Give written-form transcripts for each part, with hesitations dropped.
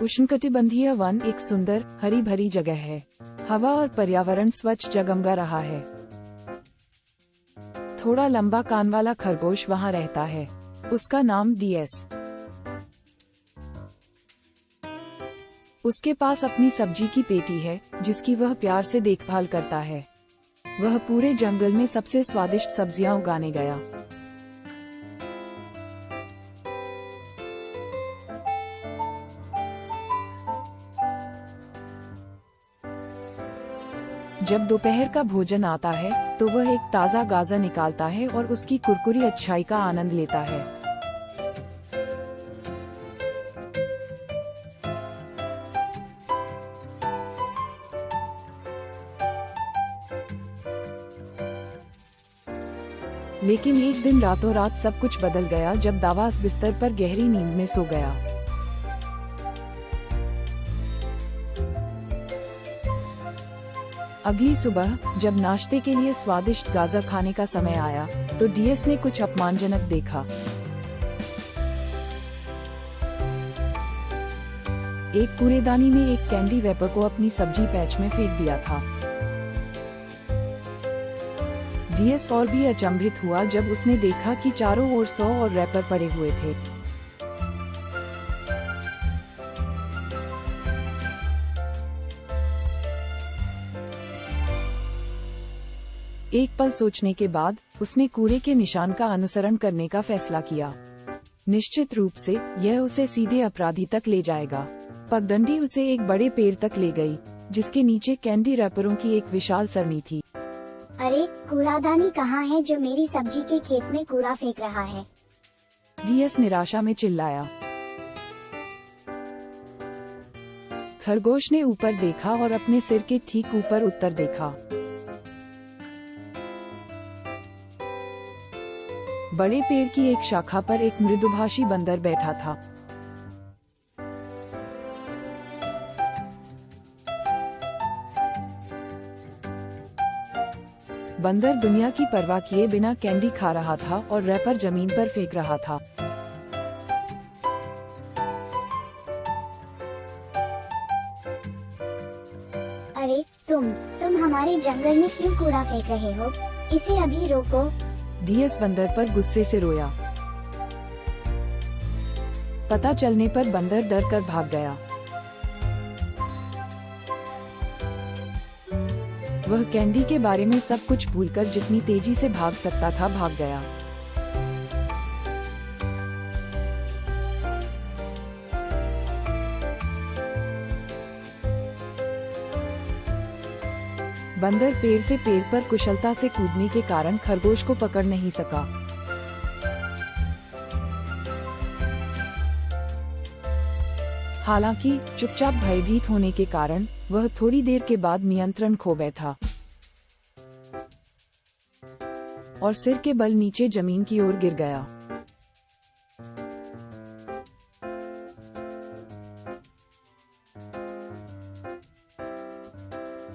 उष्णकटिबंधीय वन एक सुंदर हरी भरी जगह है। हवा और पर्यावरण स्वच्छ जगमगा रहा है। थोड़ा लंबा कान वाला खरगोश वहाँ रहता है। उसका नाम डीएस। उसके पास अपनी सब्जी की पेटी है जिसकी वह प्यार से देखभाल करता है। वह पूरे जंगल में सबसे स्वादिष्ट सब्जियां उगाने गया। जब दोपहर का भोजन आता है तो वह एक ताज़ा गाजर निकालता है और उसकी कुरकुरी अच्छाई का आनंद लेता है। लेकिन एक दिन रातों रात सब कुछ बदल गया जब दावास बिस्तर पर गहरी नींद में सो गया। अगली सुबह जब नाश्ते के लिए स्वादिष्ट गाजर खाने का समय आया तो डीएस ने कुछ अपमानजनक देखा। एक कूड़ेदानी में एक कैंडी रैपर को अपनी सब्जी पैच में फेंक दिया था। डीएस और भी अचंभित हुआ जब उसने देखा कि चारों ओर 100 और रैपर पड़े हुए थे। एक पल सोचने के बाद उसने कूड़े के निशान का अनुसरण करने का फैसला किया। निश्चित रूप से यह उसे सीधे अपराधी तक ले जाएगा। पगडंडी उसे एक बड़े पेड़ तक ले गई, जिसके नीचे कैंडी रैपरों की एक विशाल सरणी थी। अरे, कूड़ादानी कहाँ है जो मेरी सब्जी के खेत में कूड़ा फेंक रहा है? डीएस निराशा में चिल्लाया। खरगोश ने ऊपर देखा और अपने सिर के ठीक ऊपर उत्तर देखा। बड़े पेड़ की एक शाखा पर एक मृदुभाषी बंदर बैठा था। बंदर दुनिया की परवाह किए बिना कैंडी खा रहा था और रैपर जमीन पर फेंक रहा था। अरे तुम हमारे जंगल में क्यों कूड़ा फेंक रहे हो? इसे अभी रोको। डीएस बंदर पर गुस्से से रोया। पता चलने पर बंदर डर कर भाग गया। वह कैंडी के बारे में सब कुछ भूलकर जितनी तेजी से भाग सकता था भाग गया। बंदर पेड़ से पेड़ पर कुशलता से कूदने के कारण खरगोश को पकड़ नहीं सका। हालांकि चुपचाप भयभीत होने के कारण वह थोड़ी देर के बाद नियंत्रण खो बैठा और सिर के बल नीचे जमीन की ओर गिर गया।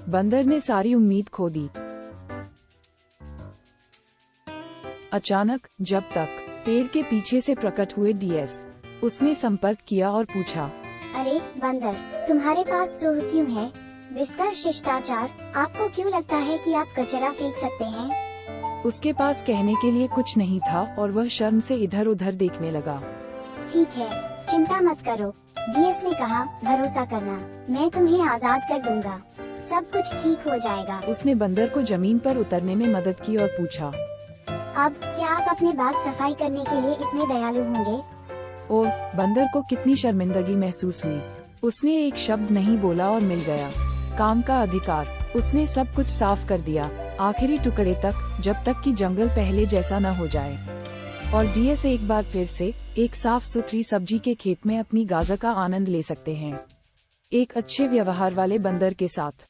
बंदर ने सारी उम्मीद खो दी। अचानक जब तक पेड़ के पीछे से प्रकट हुए डीएस, उसने संपर्क किया और पूछा, अरे बंदर, तुम्हारे पास सूंड क्यों है? विस्तार शिष्टाचार, आपको क्यों लगता है कि आप कचरा फेंक सकते हैं? उसके पास कहने के लिए कुछ नहीं था और वह शर्म से इधर उधर देखने लगा। ठीक है, चिंता मत करो, डीएस ने कहा, भरोसा करना, मैं तुम्हें आजाद कर दूंगा, सब कुछ ठीक हो जाएगा। उसने बंदर को जमीन पर उतरने में मदद की और पूछा, अब क्या आप अपने बाल सफाई करने के लिए इतने दयालु होंगे? ओह, बंदर को कितनी शर्मिंदगी महसूस हुई। उसने एक शब्द नहीं बोला और मिल गया काम का अधिकार। उसने सब कुछ साफ कर दिया, आखिरी टुकड़े तक, जब तक कि जंगल पहले जैसा न हो जाए। और डीएस एक बार फिर से एक साफ सुथरी सब्जी के खेत में अपनी गाजर का आनंद ले सकते हैं, एक अच्छे व्यवहार वाले बंदर के साथ।